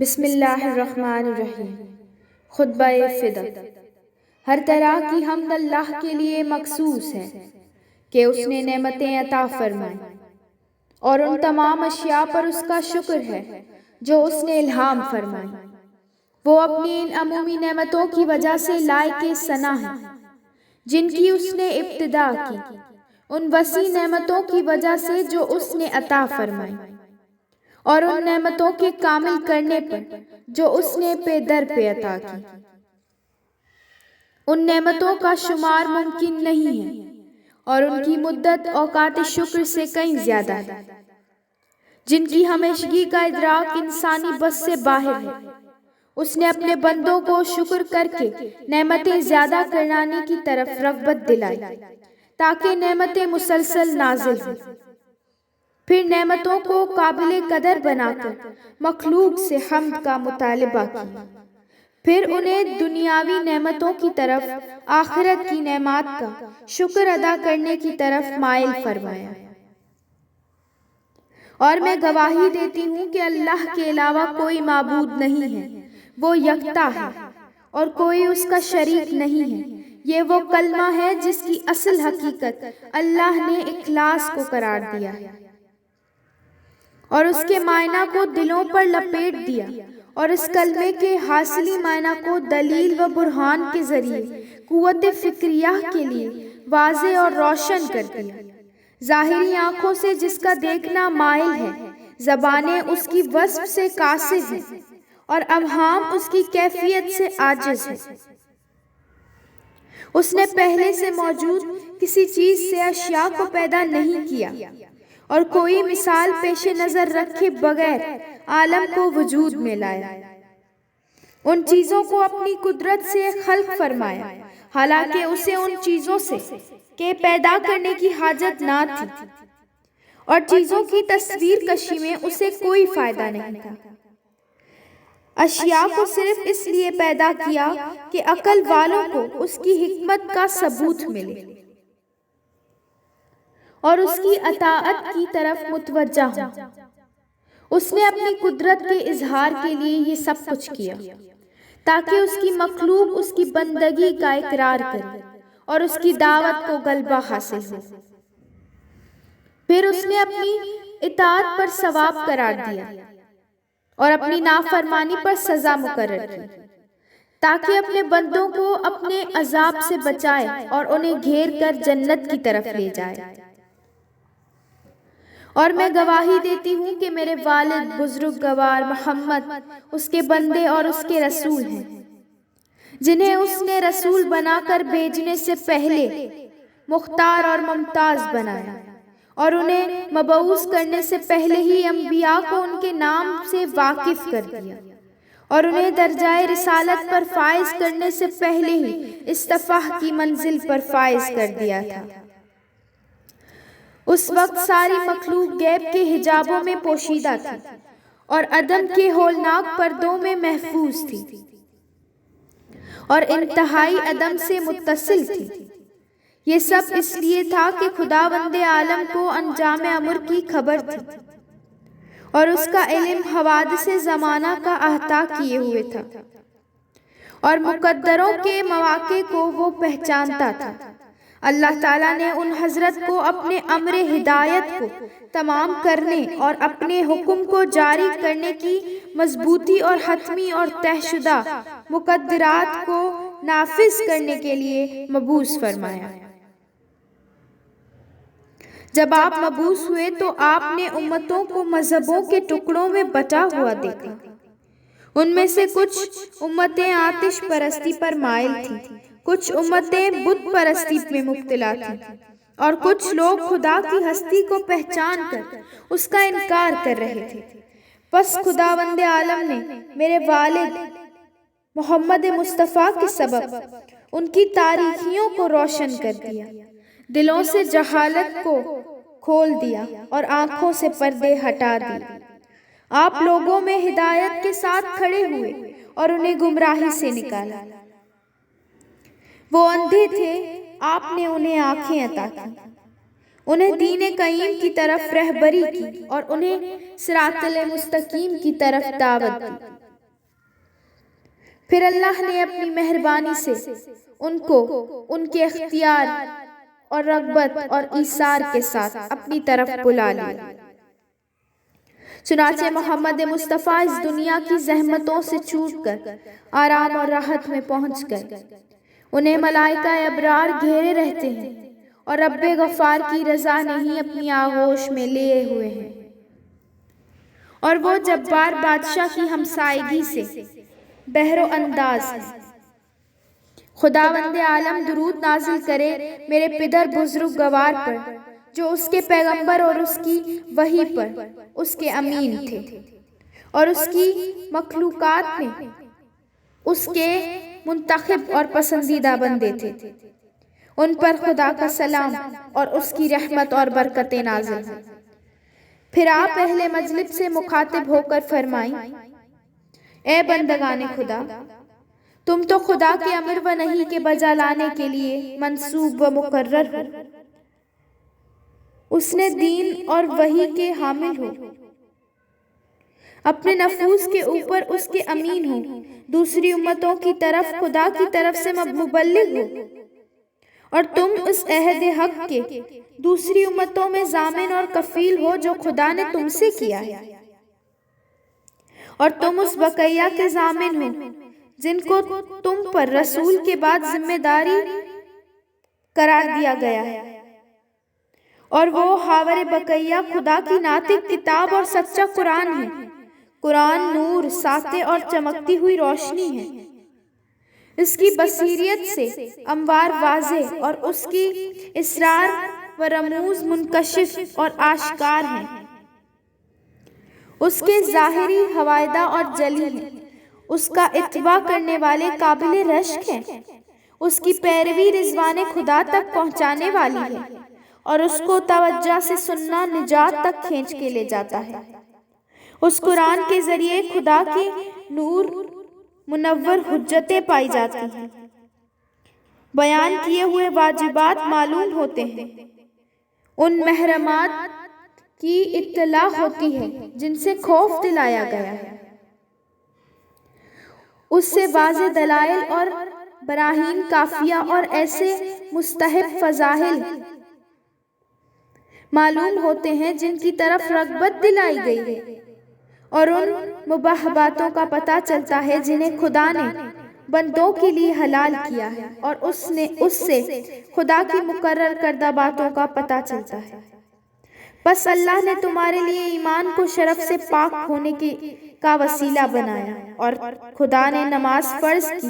بسم اللہ الرحمن الرحیم۔ خطبہ فدق۔ ہر طرح کی حمد اللہ کے لیے مخصوص ہے کہ اس نے نعمتیں عطا فرمائیں، اور ان تمام اشیاء پر اس کا شکر ہے جو اس نے الہام فرمائیں۔ وہ اپنی ان عمومی نعمتوں کی وجہ سے لائق ثنا ہے جن کی اس نے ابتدا کی، ان وسیع نعمتوں کی وجہ سے جو اس نے عطا فرمائیں، اور ان نعمتوں کے کامل کرنے پر جو اس نے پے در پہ عطا کی۔ ان نعمتوں کا شمار ممکن نہیں ہے اور ان کی مدت اوقات شکر سے کہیں زیادہ ہے، جن کی ہمیشگی کا ادراک انسانی بس سے باہر ہے۔ اس نے اپنے بندوں کو شکر کر کے نعمتیں زیادہ کرنے کی طرف رغبت دلائی تاکہ نعمتیں مسلسل نازل ہوں، پھر نعمتوں کو قابل قدر بنا کر مخلوق سے حمد کا مطالبہ کیا، پھر انہیں دنیاوی نعمتوں کی طرف آخرت کی نعمات کا شکر ادا کرنے کی طرف مائل فرمایا۔ اور میں گواہی دیتی ہوں کہ اللہ کے علاوہ کوئی معبود نہیں ہے، وہ یکتا ہے اور کوئی اس کا شریک نہیں ہے۔ یہ وہ کلمہ ہے جس کی اصل حقیقت اللہ نے اخلاص کو قرار دیا ہے اور اس کے معنی کو دلوں پر لپیٹ دیا، اور اس کلمے کے حاصلی معنی کو دلیل و برہان کے ذریعے قوت فکریہ کے لیے واضح اور روشن کر دیا۔ ظاہری آنکھوں سے جس کا دیکھنا مائل ہے، زبانیں اس کی وصف سے قاصر ہیں اور اوہام اس کی کیفیت سے عاجز ہیں۔ اس نے پہلے سے موجود کسی چیز سے اشیاء کو پیدا نہیں کیا اور کوئی مثال پیش نظر رکھے بغیر عالم کو وجود میں لایا۔ ان چیزوں کو اپنی قدرت سے خلق فرمایا، حالانکہ اسے ان چیزوں سے کہ پیدا کرنے کی حاجت نہ تھی، اور چیزوں کی تصویر کشی میں اسے کوئی فائدہ نہیں تھا۔ اشیاء کو صرف اس لیے پیدا کیا کہ عقل والوں کو اس کی حکمت کا ثبوت ملے اور اس کی اطاعت کی طرف متوجہ ہوں۔ اس نے اپنی قدرت کے اظہار کے لیے یہ سب کچھ کیا تاکہ اس کی مخلوق اس کی بندگی کا اقرار کرے اور اس کی دعوت کو غلبہ حاصل ہو۔ پھر اس نے اپنی اطاعت پر ثواب قرار دیا اور اپنی نافرمانی پر سزا مقرر کی تاکہ اپنے بندوں کو اپنے عذاب سے بچائے اور انہیں گھیر کر جنت کی طرف لے جائے۔ اور میں گواہی دیتی ہوں کہ میرے والد بزرگوار محمد اس کے بندے اور اس کے رسول ہیں، جنہیں اس نے رسول بنا کر بھیجنے سے پہلے مختار اور ممتاز بنایا، اور انہیں مبعوث کرنے سے پہلے ہی انبیاء کو ان کے نام سے واقف کر دیا، اور انہیں درجہ رسالت پر فائز کرنے سے پہلے ہی اصطفاء کی منزل پر فائز کر دیا تھا۔ اس وقت ساری مخلوق غیب کے حجابوں میں پوشیدہ تھی اور عدم کے ہولناک پردوں میں محفوظ تھی اور انتہائی عدم سے متصل تھی۔ یہ سب اس لیے تھا کہ خداوند عالم کو انجام امر کی خبر تھی اور اس کا علم حوادث زمانہ کا احاطہ کیے ہوئے تھا، اور مقدروں کے مواقع کو وہ پہچانتا تھا۔ اللہ تعالیٰ نے ان حضرت کو اپنے امر ہدایت کو تمام کرنے اور اپنے حکم کو جاری کرنے کی مضبوطی اور حتمی اور طے شدہ مقدرات کو نافذ کرنے کے لیے مبعوث فرمایا۔ جب آپ مبعوث ہوئے تو آپ نے امتوں کو مذہبوں کے ٹکڑوں میں بٹا ہوا دیکھا۔ ان میں سے کچھ امتیں آتش پرستی پر مائل تھیں، کچھ امتیں بت پرستی میں مبتلا تھیں، اور کچھ لوگ خدا کی ہستی کو پہچان کر اس کا انکار کر رہے تھے۔ پس خداوند عالم نے میرے والد محمد مصطفیٰ کے سبب ان کی تاریخیوں کو روشن کر دیا، دلوں سے جہالت کو کھول دیا اور آنکھوں سے پردے ہٹا دیے۔ آپ لوگوں میں ہدایت کے ساتھ کھڑے ہوئے اور انہیں گمراہی سے نکالا۔ وہ اندھے تھے، آپ نے انہیں آنکھیں عطا کی، انہیں دین قیم کی طرف رہبری کی اور انہیں صراط المستقیم کی طرف دعوت دی۔ پھر اللہ نے اپنی مہربانی سے ان کو ان کے اختیار اور رغبت اور ایثار کے ساتھ اپنی طرف بلا لیا۔ چنانچہ محمد مصطفیٰ اس دنیا کی زحمتوں سے چھوٹ کر آرام اور راحت میں پہنچ گئے۔ انہیں ملائکہ ابرار گھیرے رہتے ہیں اور رب غفار کی رضا نہیں اپنی آغوش میں لیے ہوئے ہیں، اور وہ جبار بادشاہ کی ہمسائیگی سے بہر و انداز ہے۔ خداوند عالم درود نازل کرے میرے پدر بزرگ گوار پر، جو اس کے پیغمبر اور اس کی وحی پر اس کے امین تھے، اور اس کی مخلوقات میں اس کے منتخب اور پسندیدہ بندے تھے۔ ان پر خدا کا سلام اور اس کی رحمت اور برکتیں نازل ہوں۔ پھر آپ اہل مجلس سے مخاطب ہو کر فرمائیں، اے بندگان خدا، تم تو خدا کے امر و نہی کے بجا لانے کے لیے منصوب و مقرر ہو، اس نے دین اور وحی کے حامل ہو، اپنے نفوس کے اوپر اس کے امین ہو، دوسری امتوں کی طرف خدا کی طرف سے مبلغ ہو، اور تم اس عہد حق کے دوسری امتوں میں ضامن اور کفیل ہو جو خدا نے تم سے کیا ہے، اور تم اس بقیہ کے ضامن ہو جن کو تم پر رسول کے بعد ذمہ داری قرار دیا گیا ہے، اور وہ حاور بقیہ خدا کی ناطق کتاب اور سچا قرآن ہے۔ قرآن نور، ساطع اور چمکتی ہوئی روشنی ہے، اس کی بصیرت سے انوار واضح اور اس کی اسرار و رموز منکشف اور آشکار ہیں، اس کے ظاہری حوائدہ اور جلی ہیں، اس کا اتباع کرنے والے قابل رشک ہیں، اس کی پیروی رضوان خدا تک پہنچانے والی ہے، اور اس کو توجہ سے سننا نجات تک کھینچ کے لے جاتا ہے۔ اس قرآن کے ذریعے خدا کے نور منور حجتیں پائی جاتی ہیں، بیان کیے ہوئے واجبات معلوم ہوتے ہیں، ان محرمات کی اطلاع ہوتی ہے جن سے خوف دلایا گیا ہے، اس سے واضح دلائل اور براہین کافیہ اور ایسے مستحب فضائل معلوم ہوتے ہیں جن کی طرف رغبت دلائی گئی ہے، اور ان مباح باتوں کا پتہ چلتا ہے جنہیں خدا نے بندوں کے لیے حلال کیا ہے، اور اس سے خدا کی مقرر کردہ باتوں کا پتہ چلتا ہے۔ بس اللہ نے تمہارے لیے ایمان کو شرف سے پاک ہونے کا وسیلہ بنایا، اور خدا نے نماز فرض کی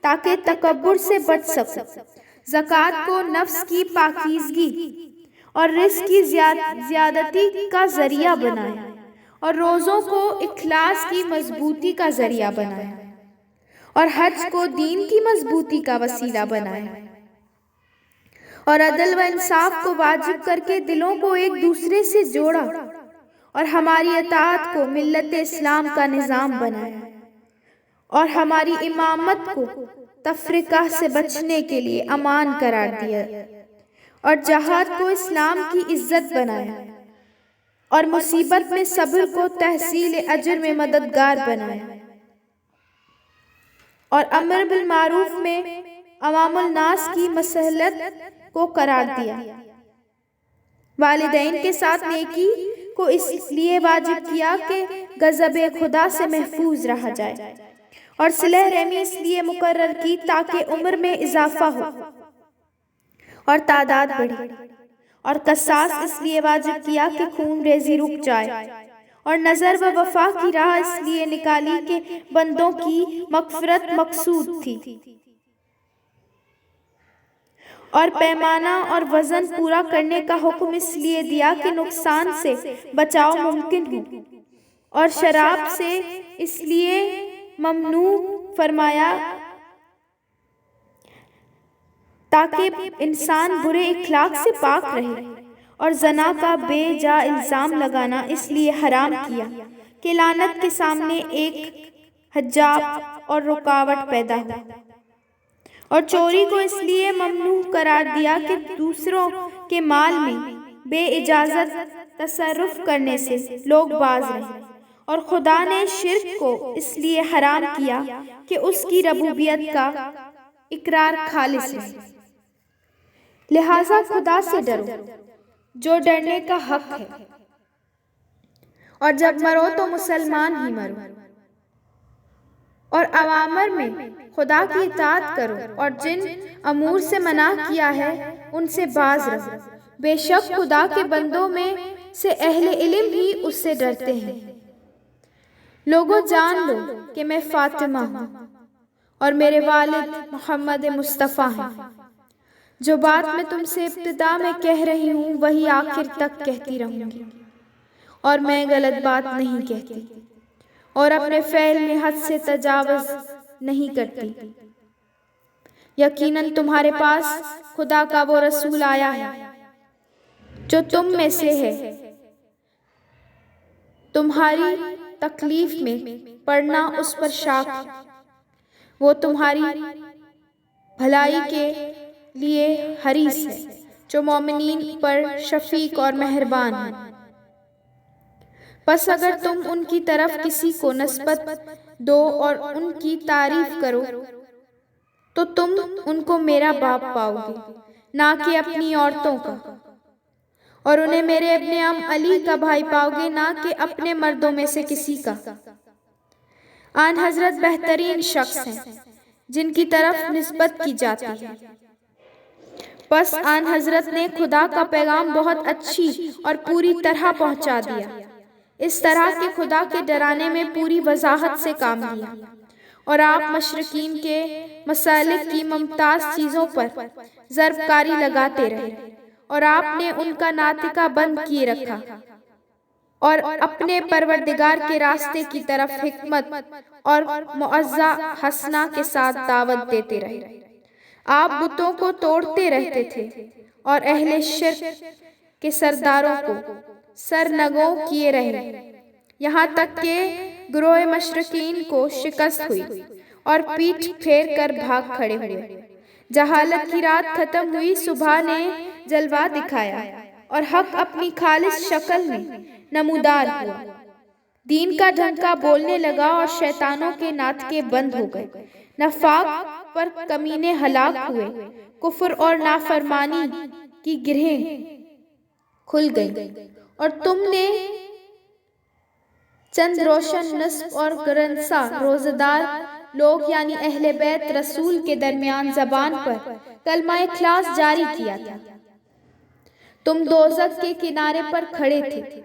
تاکہ تکبر سے بچ سکو، زکوٰۃ کو نفس کی پاکیزگی اور رزق کی زیادتی کا ذریعہ بنایا، اور روزوں کو اخلاص کی مضبوطی کا ذریعہ بنایا، اور حج کو دین کی مضبوطی کا وسیلہ بنایا، اور عدل و انصاف کو واجب کر کے دلوں کو ایک دوسرے سے جوڑا، اور ہماری اطاعت کو ملت اسلام کا نظام بنایا، اور ہماری امامت کو تفرقہ سے بچنے کے لیے امان قرار دیا، اور جہاد کو اسلام کی عزت بنایا، اور مصیبت میں صبر کو تحصیل اجر میں مددگار بنایا، اور امر بالمعروف میں عوام الناس کی مصلحت کو قرار دیا، والدین کے ساتھ نیکی کو اس لیے واجب کیا کہ غضب خدا سے محفوظ رہا جائے، اور صلہ رحمی اس لیے مقرر کی تاکہ عمر میں اضافہ ہو اور تعداد بڑھے، اور قصاص اس لیے واجب کیا کہ خون ریزی رک جائے، اور نظر و وفا کی راہ اس لیے نکالی کہ بندوں کی مغفرت مقصود تھی، اور پیمانہ اور وزن پورا کرنے کا حکم اس لیے دیا کہ نقصان سے بچاؤ ممکن ہو، اور شراب سے اس لیے ممنوع فرمایا تاکہ انسان برے اخلاق سے پاک رہے، اور زنا کا بے جا الزام لگانا اس لیے حرام کیا کہ لعنت کے سامنے ایک حجاب اور رکاوٹ پیدا ہو، اور چوری کو اس لیے ممنوع قرار دیا کہ دوسروں کے مال میں بے اجازت تصرف کرنے سے لوگ باز رہیں، اور خدا نے شرک کو اس لیے حرام کیا کہ اس کی ربوبیت کا اقرار خالص ہے۔ لہذا خدا سے ڈرو جو ڈرنے کا حق ہے، اور جب مرو تو مسلمان ہی مرو، اور اوامر میں خدا کی اطاعت کرو، اور جن امور سے منع کیا ہے ان سے باز رہو۔ بے شک خدا کے بندوں میں سے اہل علم ہی اس سے ڈرتے ہیں۔ لوگوں جان لو کہ میں فاطمہ ہوں اور میرے والد محمد مصطفیٰ ہیں۔ جو بات میں تم سے ابتدا میں کہہ رہی ہوں وہی آخر تک کہتی رہوں گی، اور میں غلط بات نہیں کہتی اور اپنے فعل میں حد سے تجاوز نہیں کرتی۔ یقیناً تمہارے پاس خدا کا وہ رسول آیا ہے جو تم میں سے ہے۔ تمہاری تکلیف میں پڑنا اس پر شاک ہے، وہ تمہاری بھلائی کے لیے حریص ہے، جو مومنین پر شفیق اور مہربان ہے۔ پس اگر تم ان کی طرف کسی کو نسبت دو اور ان کی تعریف کرو تو تم ان کو میرا باپ پاؤ گے، نہ کہ اپنی عورتوں کا، اور انہیں میرے ابن عم علی کا بھائی پاؤ گے، نہ کہ اپنے مردوں میں سے کسی کا۔ آن حضرت بہترین شخص ہیں جن کی طرف نسبت کی جاتی ہے۔ پس آن حضرت نے خدا کا پیغام بہت اچھی اور پوری طرح پہنچا دیا، اس طرح کہ خدا کے ڈرانے میں پوری وضاحت سے کام لیا، اور آپ مشرکین کے مسالک کی ممتاز چیزوں پر ضرب کاری لگاتے رہے، اور آپ نے ان کا ناطقہ بند کیے رکھا، اور اپنے پروردگار کے راستے کی طرف حکمت اور معزہ حسنہ کے ساتھ دعوت دیتے رہے۔ آپ بتوں کو توڑتے رہتے تھے اور اہل شرک کے سرداروں کو سرنگوں کیے رہے، یہاں تک کہ گروہ مشرکین کو شکست ہوئی اور پیٹھ پھیر کر بھاگ کھڑے ہوئے۔ جہالت کی رات ختم ہوئی، صبح نے جلوہ دکھایا، اور حق اپنی خالص شکل میں نمودار ہوا۔ دین کا ڈھنکا بولنے لگا اور شیطانوں کے ناطقے بند ہو گئے۔ نفاق پر کمینے ہلاک ہوئے، کفر اور نافرمانی کی گرہیں کھل گئی، اور تم نے چند روشن نصب اور گرنسا روزدار لوگ یعنی اہل بیت رسول کے درمیان زبان پر کلمہ اخلاص جاری کیا تھا۔ تم دوزخ کے کنارے پر کھڑے تھے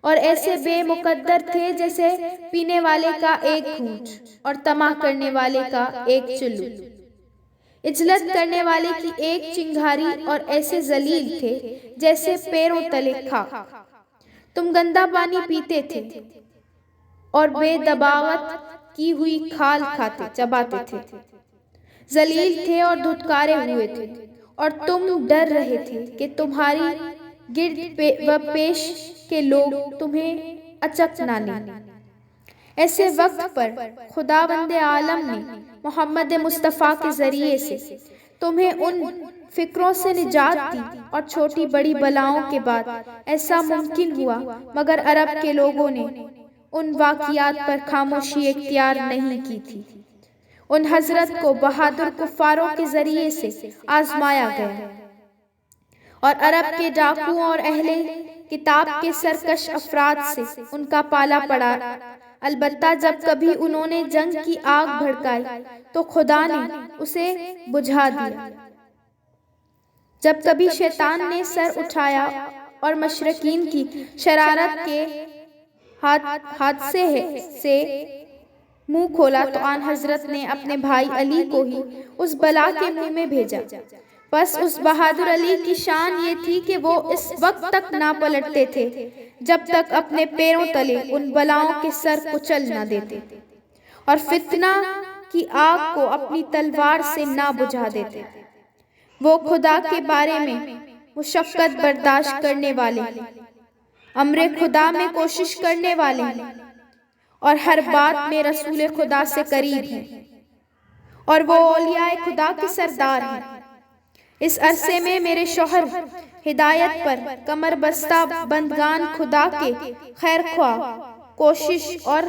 اور ایسے بے مقدر تھے جیسے پینے والے کا ایک گھونٹ اور طمع کرنے والے کا ایک چلو، اجلت کرنے والے کی ایک چنگھاری، اور ایسے ذلیل تھے جیسے پیروں تلے خاک۔ تم گندا پانی پیتے تھے اور بے دباوت کی ہوئی کھال کھاتے چباتے تھے، ذلیل تھے اور دھتکارے ہوئے تھے، اور تم ڈر رہے تھے کہ تمہاری گرد و پیش کے لوگ تمہیں اچک نہ لیں۔ ایسے وقت پر خداوند عالم نے محمد مصطفیٰ کے ذریعے سے تمہیں ان فکروں سے نجات دی، اور چھوٹی بڑی بلاؤں کے بعد ایسا ممکن ہوا، مگر عرب کے لوگوں نے ان واقعات پر خاموشی اختیار نہیں کی تھی۔ ان حضرت کو بہادر کفاروں کے ذریعے سے آزمایا گیا، اور عرب کے ڈاکوؤں اور اہل کتاب کے سرکش افراد سے ان کا پالا پڑا۔ البتہ جب کبھی انہوں نے جنگ کی آگ بھڑکائی تو خدا نے اسے بجھا دیا۔ جب کبھی شیطان نے سر اٹھایا اور مشرکین کی شرارت کے حادثے سے منہ کھولا تو آن حضرت نے اپنے بھائی علی کو ہی اس بلا کے منہ میں بھیجا۔ بس اس بہادر علی کی شان یہ تھی کہ وہ اس وقت تک نہ پلٹتے تھے جب تک اپنے پیروں تلے ان بلاؤں کے سر کچل نہ دیتے، اور فتنہ کی آگ کو اپنی تلوار سے نہ بجھا دیتے۔ وہ خدا کے بارے میں مشقت برداشت کرنے والے ہیں، امر خدا میں کوشش کرنے والے ہیں، اور ہر بات میں رسول خدا سے قریب ہیں، اور وہ اولیاء خدا کے سردار ہیں۔ اس عرصے میں میرے شوہر ہدایت پر کمر بستہ بندگان خدا کے خیر خواہ کوشش اور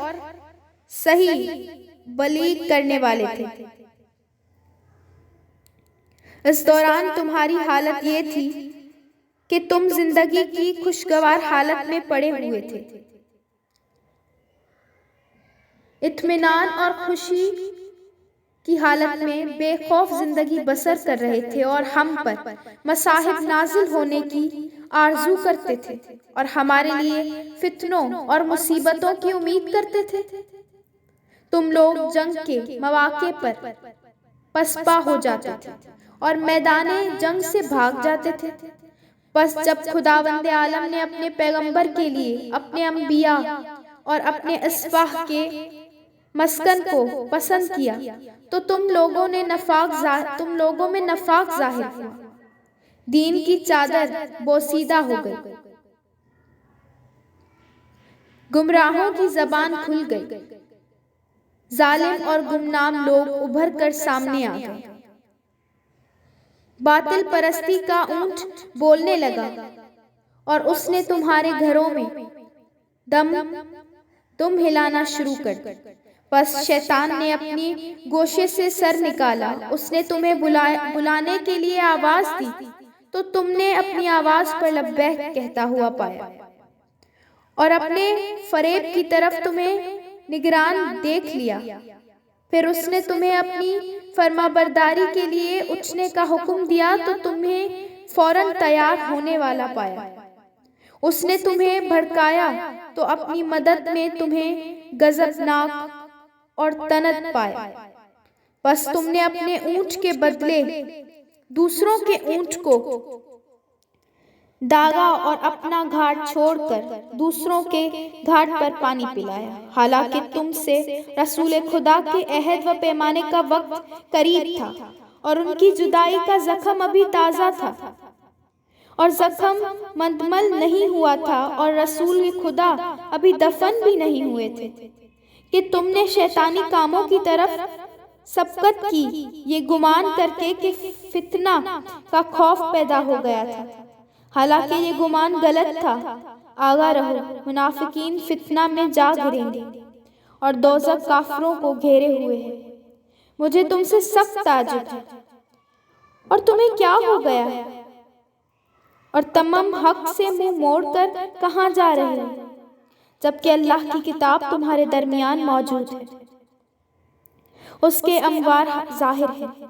صحیح بلیغ کرنے والے تھے۔ اس دوران تمہاری حالت یہ تھی کہ تم زندگی کی خوشگوار حالت میں پڑے ہوئے تھے، اطمینان اور خوشی کی حالت میں بے خوف زندگی بسر کر رہے تھے، اور ہم پر مصائب نازل ہونے کی آرزو کرتے تھے اور ہمارے لیے فتنوں اور مصیبتوں کی امید کرتے تھے۔ تم لوگ جنگ کے مواقع پر پسپا ہو جاتے تھے اور میدان جنگ سے بھاگ جاتے تھے۔ بس جب خداوند عالم نے اپنے پیغمبر کے لیے اپنے انبیاء اور اپنے اصفاح کے مسکن کو پسند کیا تو تم لوگوں میں نفاق ظاہر ہوا، دین کی چادر بوسیدہ ہو گئی، گمراہوں کی زبان کھل گئی، ظالم اور گمنام لوگ ابھر کر سامنے آ گئے، باطل پرستی کا اونٹ بولنے لگا اور اس نے تمہارے گھروں میں دم ہلانا شروع کر دیا۔ بس شیطان نے اپنی گوشے سے سر نکالا، اس نے تمہیں بلانے کے لیے آواز دی تو تم نے اپنی آواز پر لبیک کہتا ہوا پایا، اور اپنے فریب کی طرف تمہیں نگران دیکھ لیا۔ پھر اس نے تمہیں اپنی فرما برداری کے لیے اٹھنے کا حکم دیا تو تمہیں فوراً تیار ہونے والا پایا۔ اس نے تمہیں بھڑکایا تو اپنی مدد میں تمہیں غضبناک اور تنت پایا۔ بس تم نے اپنے اونٹ کے بدلے دوسروں کے اونٹ کو داغا اور اپنا گھاٹ چھوڑ کر دوسروں کے گھاٹ پر پانی پلایا، حالانکہ تم سے رسول خدا کے عہد و پیمانے کا وقت قریب تھا اور ان کی جدائی کا زخم ابھی تازہ تھا اور زخم مندمل نہیں ہوا تھا اور رسول خدا ابھی دفن بھی نہیں ہوئے تھے کہ تم نے شیطانی کاموں کی طرف سبقت کی، یہ گمان کر کے کہ فتنہ کا خوف پیدا ہو گیا تھا، حالانکہ یہ گمان غلط تھا۔ آگاہ رہو، منافقین فتنہ میں جا گریں گے اور دوزخ کافروں کو گھیرے ہوئے ہے۔ مجھے تم سے سخت تعجب ہے، اور تمہیں کیا ہو گیا ہے؟ اور تمام حق سے منہ موڑ کر کہاں جا رہے ہو، جبکہ اللہ کی کتاب تمہارے درمیان موجود ہے، اس کے انوار ظاہر ہیں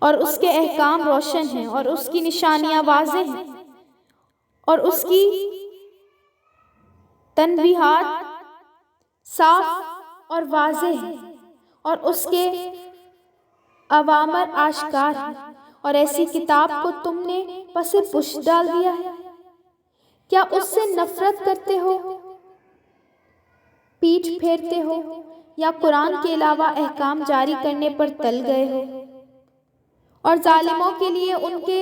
اور اس کے احکام روشن ہیں اور اس کی نشانیاں واضح ہیں اور اس کی تنبیہات صاف اور واضح ہیں اور اس کے اوامر آشکار ہیں، اور ایسی کتاب کو تم نے پس پش ڈال دیا ہے۔ کیا اس سے نفرت کرتے ہو، پیٹھ پھیرتے ہو، یا قرآن کے علاوہ احکام جاری کرنے پر تل گئے ہو؟ اور ظالموں کے لیے ان کے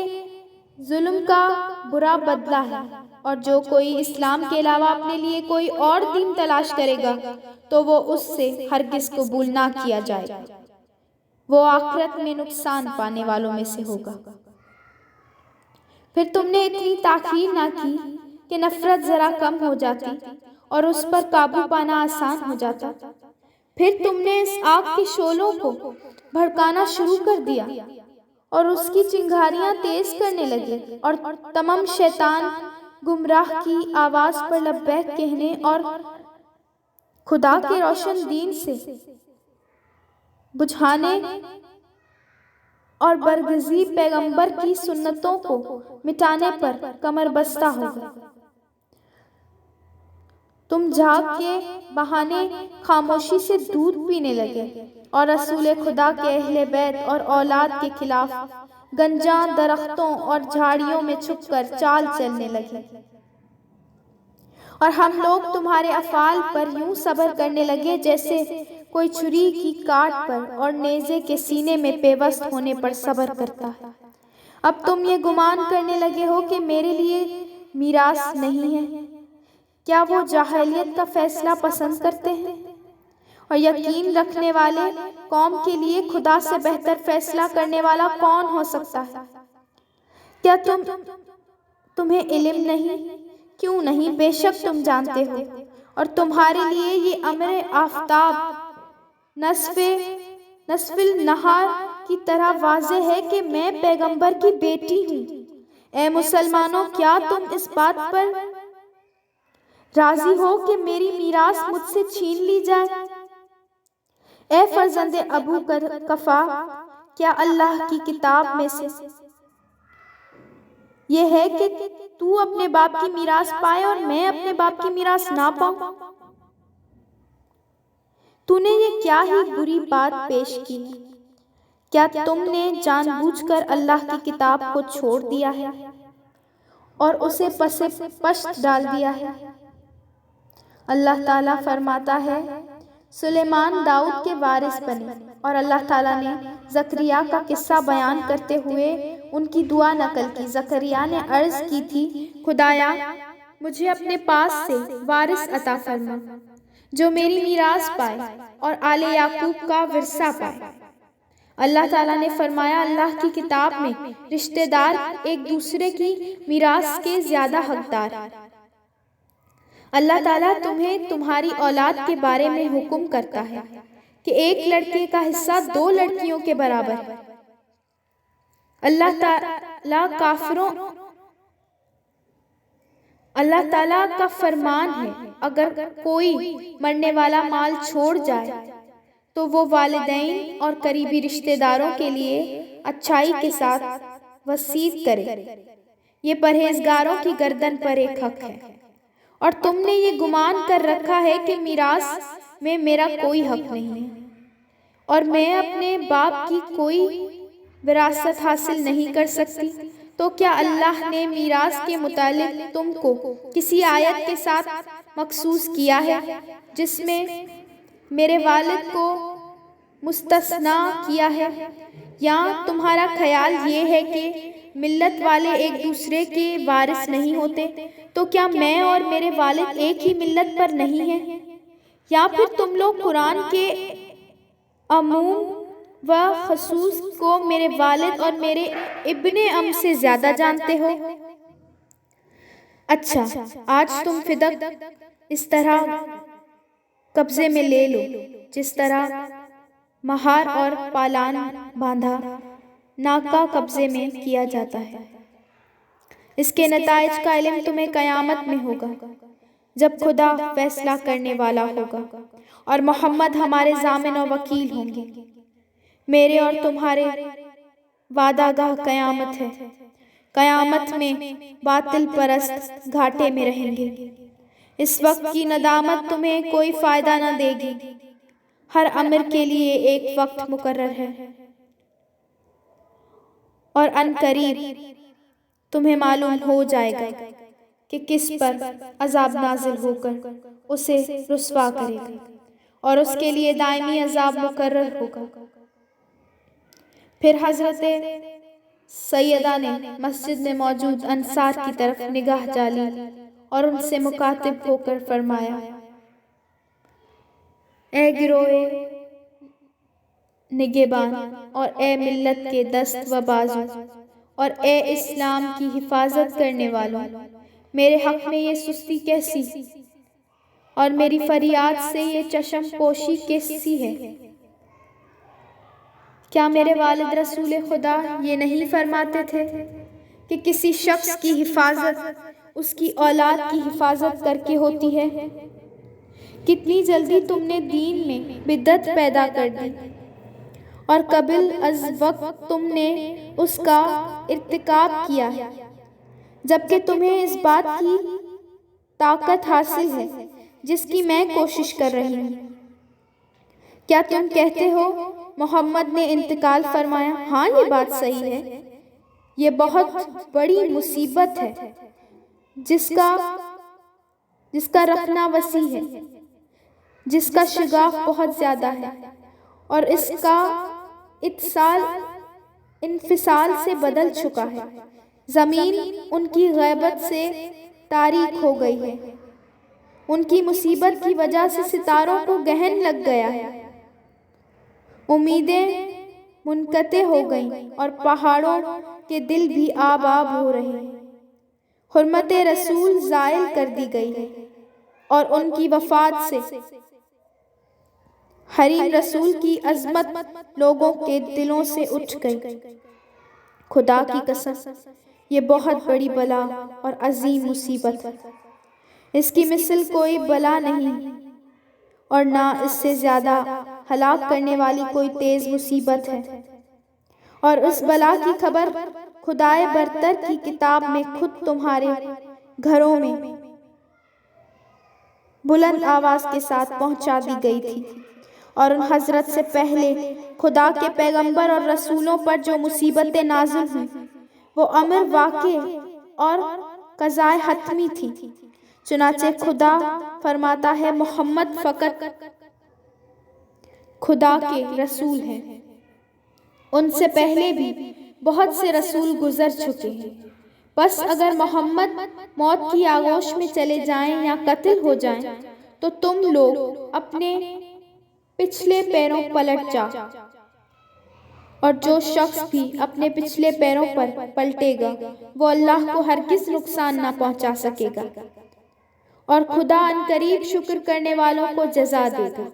ظلم کا برا بدلہ ہے، اور جو کوئی اسلام کے علاوہ اپنے لیے کوئی اور دین تلاش کرے گا تو وہ اس سے ہرگز قبول نہ کیا جائے گا، وہ آخرت میں نقصان پانے والوں میں سے ہوگا۔ پھر تم نے اتنی تاخیر نہ کی کہ نفرت ذرا کم ہو جاتی اور اس پر قابو پانا آسان ہو جاتا۔ پھر تم نے اس آگ کے شعلوں کو بھڑکانا شروع کر دیا اور اس کی چنگاریاں تیز کرنے لگے، اور تمام شیطان گمراہ کی آواز پر لبیک کہنے اور خدا کے روشن دین سے بجھانے اور برگزی پیغمبر کی سنتوں کو مٹانے پر کمر بستہ ہو گئے۔ تم جھاگ کے بہانے خاموشی سے دودھ پینے لگے اور رسول خدا کے اہل بیت اور اولاد کے خلاف گنجاں درختوں اور جھاڑیوں میں چھپ کر چال چلنے لگے، اور ہم لوگ تمہارے افعال پر یوں صبر کرنے لگے جیسے کوئی چھری کی کاٹ پر اور نیزے کے سینے میں پیوست ہونے پر صبر کرتا ہے۔ اب تم یہ گمان کرنے لگے ہو کہ میرے لیے میراث نہیں ہے۔ کیا وہ جاہلیت کا فیصلہ پسند کرتے ہیں؟ اور یقین رکھنے والے قوم کے لیے خدا سے بہتر فیصلہ کرنے والا کون ہو سکتا ہے؟ کیا تمہیں علم نہیں؟ کیوں نہیں؟ بے شک تم جانتے ہو، اور تمہارے لیے یہ امر آفتاب نصف النہار کی طرح واضح ہے کہ میں پیغمبر کی بیٹی ہوں۔ اے مسلمانوں، کیا تم اس بات پر راضی ہو کہ میری میراث مجھ سے چھین لی جائے؟ اے فرزند ابو قحافہ، کیا اللہ کی کتاب میں سے یہ ہے کہ تو اپنے باپ کی میراث پائے اور میں اپنے باپ کی میراث نہ پاؤں؟ تو نے یہ کیا ہی بری بات پیش کی ہے؟ کیا تم نے جان بوجھ کر اللہ کی کتاب کو چھوڑ دیا ہے اور اسے پس پشت ڈال دیا ہے؟ اللہ تعالیٰ فرماتا ہے، سلیمان داؤد کے وارث بنے، اور اللہ تعالیٰ نے زکریا کا قصہ بیان کرتے ہوئے ان کی دعا نقل کی۔ زکریا نے عرض کی تھی، خدایا مجھے اپنے پاس سے وارث عطا فرما جو میری میراث پائے اور آل یعقوب کا ورثہ پائے۔ اللہ تعالیٰ نے فرمایا، اللہ کی کتاب میں رشتہ دار ایک دوسرے کی میراث کے زیادہ حقدار ہیں۔ اللہ تعالیٰ تمہیں تمہاری اولاد کے بارے میں حکم کرتا ہے کہ ایک لڑکے کا حصہ 2 لڑکیوں کے برابر ہے۔ اللہ تعالیٰ کا فرمان ہے، اگر کوئی مرنے والا مال چھوڑ جائے تو وہ والدین اور قریبی رشتہ داروں کے لیے اچھائی کے ساتھ وصیت کرے۔ یہ پرہیزگاروں کی گردن پر ایک حق ہے، اور تم نے یہ گمان کر رکھا ہے کہ میراث میں میرا کوئی حق نہیں ہے اور میں اپنے باپ کی کوئی وراثت حاصل نہیں کر سکتی۔ تو کیا اللہ نے میراث کے متعلق تم کو کسی آیت کے ساتھ مخصوص کیا ہے جس میں میرے والد کو مستثنیٰ کیا ہے؟ یا تمہارا خیال یہ ہے کہ ملت والے ایک دوسرے کے وارث نہیں ہوتے؟ تو کیا میں اور میرے والد ایک ہی ملت پر نہیں ہیں؟ یا پھر تم لوگ قرآن کے عموم و خصوص کو میرے والد اور میرے ابن ام سے زیادہ جانتے ہو؟ اچھا، آج تم فدق اس طرح قبضے میں لے لو جس طرح مہار اور پالان باندھا ناکا قبضے میں کیا جاتا ہے۔ اس کے نتائج کا علم تمہیں قیامت میں ہوگا، جب خدا فیصلہ کرنے والا ہوگا اور محمد ہمارے ضامن و وکیل ہوں گے۔ میرے اور تمہارے وعدہ گاہ قیامت ہے۔ قیامت میں باطل پرست گھاٹے میں رہیں گے۔ اس وقت کی ندامت تمہیں کوئی فائدہ نہ دے گی۔ ہر امر کے لیے ایک وقت مقرر ہے، اور ان قریب تمہیں معلوم ہو جائے گا کہ کس پر عذاب نازل ہو کر اسے رسوا کرے گا، اور اس کے لیے دائمی عذاب مقرر ہوگا۔ پھر حضرت سیدہ نے مسجد میں موجود انصار کی طرف نگاہ ڈالی اور ان سے مخاطب ہو کر فرمایا، اے گروہ نگہبان، اور اے ملت کے دست و بازو، اور اے اسلام کی حفاظت کرنے والوں، میرے حق میں یہ سستی کیسی اور میری فریاد سے یہ چشم پوشی کیسی ہے؟ کیا میرے والد رسول خدا یہ نہیں فرماتے تھے کہ کسی شخص کی حفاظت اس کی اولاد کی حفاظت کر کے ہوتی ہے؟ کتنی جلدی تم نے دین میں بدعت پیدا کر دی، اور قبل از وقت تم نے اس کا ارتکاب کیا ہے، جبکہ تمہیں اس بات کی طاقت حاصل ہے جس کی میں کوشش کر رہی ہوں۔ کیا تم کہتے ہو محمد نے انتقال فرمایا؟ ہاں، یہ بات صحیح ہے۔ یہ بہت بڑی مصیبت ہے جس کا رخنہ وسیع ہے، جس کا شگاف بہت زیادہ ہے، اور اس کا اتصال انفصال سے بدل چکا ہے۔ زمین ان کی غیبت سے تاریک ہو گئی ہے، ان کی مصیبت کی وجہ سے ستاروں کو گہن لگ گیا ہے، امیدیں منقطع ہو گئیں اور پہاڑوں کے دل بھی آب ہو رہے ہیں، حرمت رسول زائل کر دی گئی ہے۔ اور ان کی وفات سے حریم رسول کی عظمت لوگوں کے دلوں سے اٹھ گئی۔ خدا کی قسم، یہ بہت بڑی بلا اور عظیم مصیبت ہے۔ اس کی مثل کوئی بلا نہیں اور نہ اس سے زیادہ ہلاک کرنے والی کوئی تیز مصیبت ہے۔ اور اس بلا کی خبر خدائے برتر کی کتاب میں خود تمہارے گھروں میں بلند آواز کے ساتھ پہنچا دی گئی تھی، اور ان حضرت سے پہلے خدا کے پیغمبر اور رسولوں پر جو مصیبتیں نازل ہوئیں وہ امر واقع اور قضائے حتمی تھی۔ چنانچہ خدا فرماتا ہے، محمد فقط خدا کے رسول ہیں، ان سے پہلے بھی بہت سے رسول گزر چکے ہیں۔ بس اگر محمد موت کی آغوش میں چلے جائیں یا قتل ہو جائیں تو تم لوگ اپنے پچھلے پیروں پلٹ جاؤ، اور جو شخص بھی اپنے پچھلے پیروں پر پلٹے گا وہ اللہ کو ہرگز نقصان نہ پہنچا سکے گا، اور خدا عنقریب شکر کرنے والوں کو جزا دے گا۔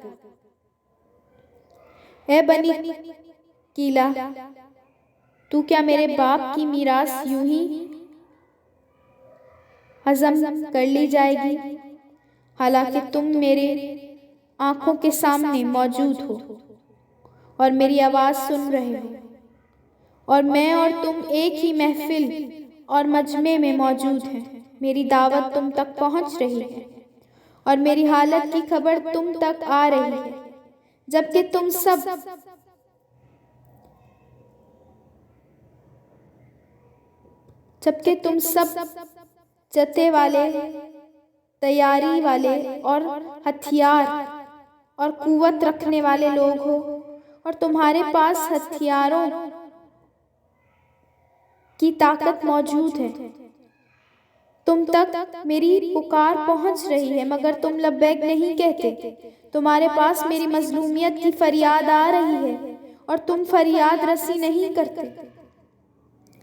اے بنی قیلہ، تو کیا میرے باپ کی میراث یوں ہی ہضم کر لی جائے گی، حالانکہ تم میرے آنکھوں کے سامنے موجود ہو اور میری آواز سن رہے ہو، اور میں اور تم ایک ہی محفل اور مجمع میں موجود ہیں۔ میری دعوت تم تک پہنچ رہی ہے اور میری حالت کی خبر تم تک آ رہی ہے، جبکہ تم سب جتے والے، تیاری والے اور ہتھیار اور قوت رکھنے والے لوگ ہو، اور تمہارے پاس ہتھیاروں کی طاقت موجود ہے۔ تم تک میری پکار پہنچ رہی ہے مگر تم لبیک نہیں کہتے۔ تمہارے پاس میری مظلومیت کی فریاد آ رہی ہے اور تم فریاد رسی نہیں کرتے،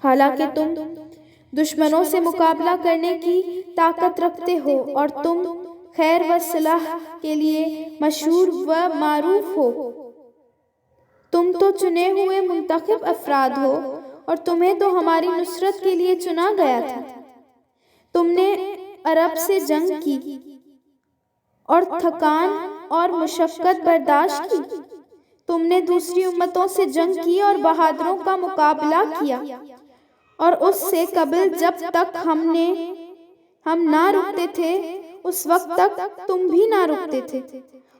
حالانکہ تم دشمنوں سے مقابلہ کرنے کی طاقت رکھتے ہو اور تم خیر و صلاح کے لیے مشہور و معروف ہو۔ تم تو چنے ہوئے منتخب افراد ہو اور تمہیں تو ہماری نصرت کے لیے چنا گیا تھا۔ تم نے عرب سے جنگ کی اور تھکان اور مشقت برداشت کی۔ تم نے دوسری امتوں سے جنگ کی اور بہادروں کا مقابلہ کیا، اور اس سے قبل جب تک ہم نہ رکتے تھے اس وقت تک تم بھی نہ رکتے تھے،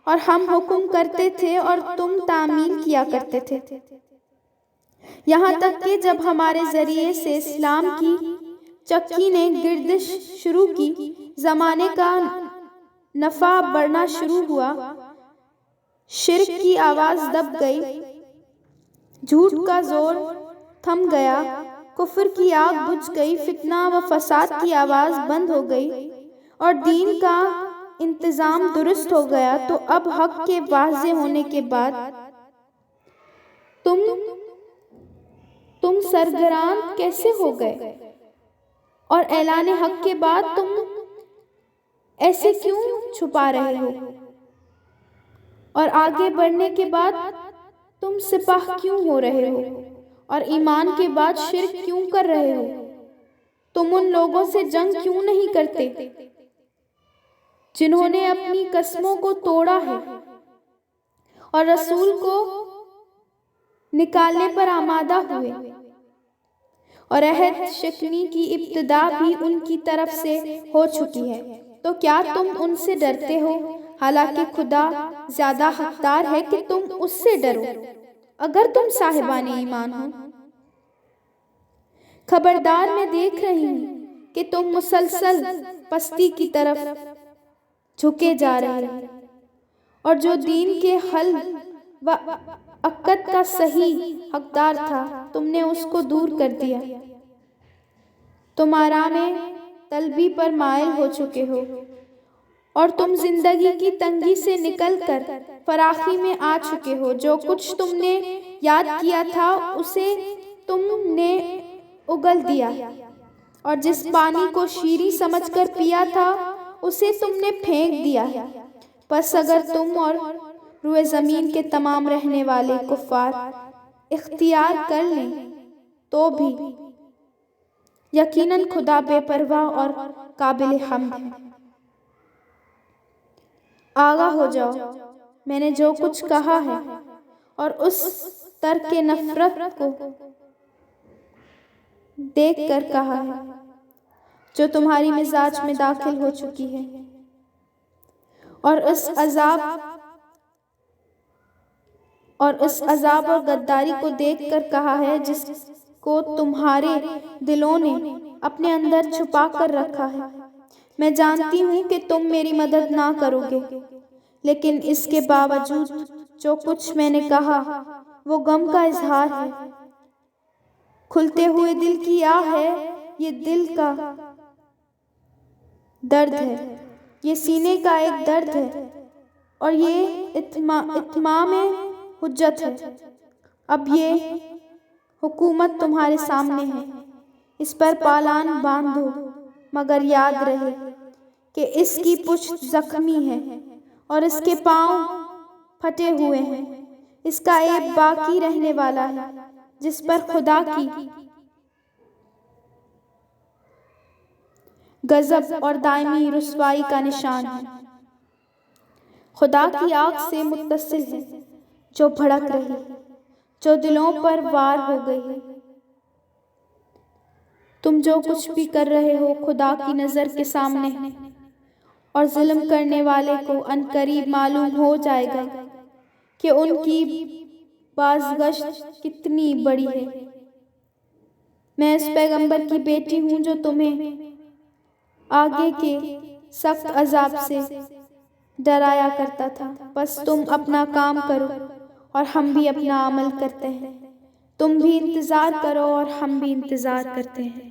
اور ہم حکم کرتے تھے اور تم تعمیل کیا کرتے تھے، یہاں تک کہ جب ہمارے ذریعے سے اسلام کی چکی نے گردش شروع کی، زمانے کا نفع بڑھنا شروع ہوا، شرک کی آواز دب گئی، جھوٹ کا زور تھم گیا، کفر کی آگ بجھ گئی، فتنہ و فساد کی آواز بند ہو گئی اور دین کا انتظام درست ہو گیا، تو اب حق کے واضح ہونے کے بعد تم سرگران کیسے ہو گئے؟ اور اعلان حق کے بعد تم ایسے کیوں چھپا رہے ہو؟ اور آگے بڑھنے کے بعد تم سپاہ کیوں ہو رہے ہو؟ اور ایمان کے بعد شرک کیوں کر رہے ہو؟ تم ان لوگوں سے جنگ کیوں نہیں کرتے جنہوں نے اپنی قسموں کو توڑا ہے اور رسول کو نکالنے پر آمادہ ہوئے، اور عہد شکنی کی ابتدا بھی ان کی طرف سے ہو چکی ہے؟ تو کیا تم ان سے ڈرتے ہو، حالانکہ خدا زیادہ حقدار ہے کہ تم اس سے ڈرو، اگر تم صاحبان ایمان ہو۔ خبردار، میں دیکھ رہی ہوں کہ تم مسلسل پستی کی طرف جھکے جا رہے ہو، اور جو دین کے حل و عقد کا صحیح حقدار تھا تم نے اس کو دور کر دیا۔ تم آرام طلبی پر مائل ہو چکے ہو، اور تم زندگی کی تنگی سے نکل کر فراخی میں آ چکے ہو۔ جو کچھ تم نے یاد کیا تھا اسے تم نے اگل دیا، اور جس پانی کو شیریں سمجھ کر پیا تھا اسے تم نے پھینک دیا ہے۔ پس اگر تم اور روئے زمین کے تمام رہنے والے کفار اختیار کر لیں تو بھی یقیناً خدا بے پرواہ اور قابل حمد ہے۔ آگاہ ہو جاؤ، میں نے جو کچھ کہا ہے اور اس ترک نفرت کو دیکھ کر کہا ہے جو تمہاری مزاج میں داخل ہو چکی ہے، اور اس عذاب اور غداری کو دیکھ کر کہا ہے جس کو تمہارے دلوں نے اپنے اندر چھپا کر رکھا ہے۔ میں جانتی ہوں کہ تم میری مدد نہ کرو گے، لیکن اس کے باوجود جو کچھ میں نے کہا وہ غم کا اظہار ہے، کھلتے ہوئے دل کی آہ ہے، یہ دل کا درد ہے، یہ سینے کا ایک درد ہے، اور یہ اتمام حجت ہے۔ اب یہ حکومت تمہارے سامنے ہے، اس پر پالان باندھو، مگر یاد رہے کہ اس کی پشت زخمی ہے اور اس کے پاؤں پھٹے ہوئے ہیں۔ اس کا عیب باقی رہنے والا ہے جس پر خدا کی غضب اور دائمی رسوائی کا نشان ہے۔ خدا کی آگ سے متصل ہے جو بھڑک رہی ہے، جو دلوں پر وار ہو گئی ہے۔ تم جو کچھ بھی کر رہے ہو خدا کی نظر کے سامنے ہے، اور ظلم کرنے والے کو عنقریب معلوم ہو جائے گا کہ ان کی بازگشت کتنی بڑی ہے۔ میں اس پیغمبر کی بیٹی ہوں جو تمہیں آگے کے سخت عذاب سے ڈرایا کرتا تھا۔ بس تم اپنا کام کرو اور ہم بھی اپنا عمل کرتے ہیں، تم بھی انتظار کرو اور ہم بھی انتظار کرتے ہیں۔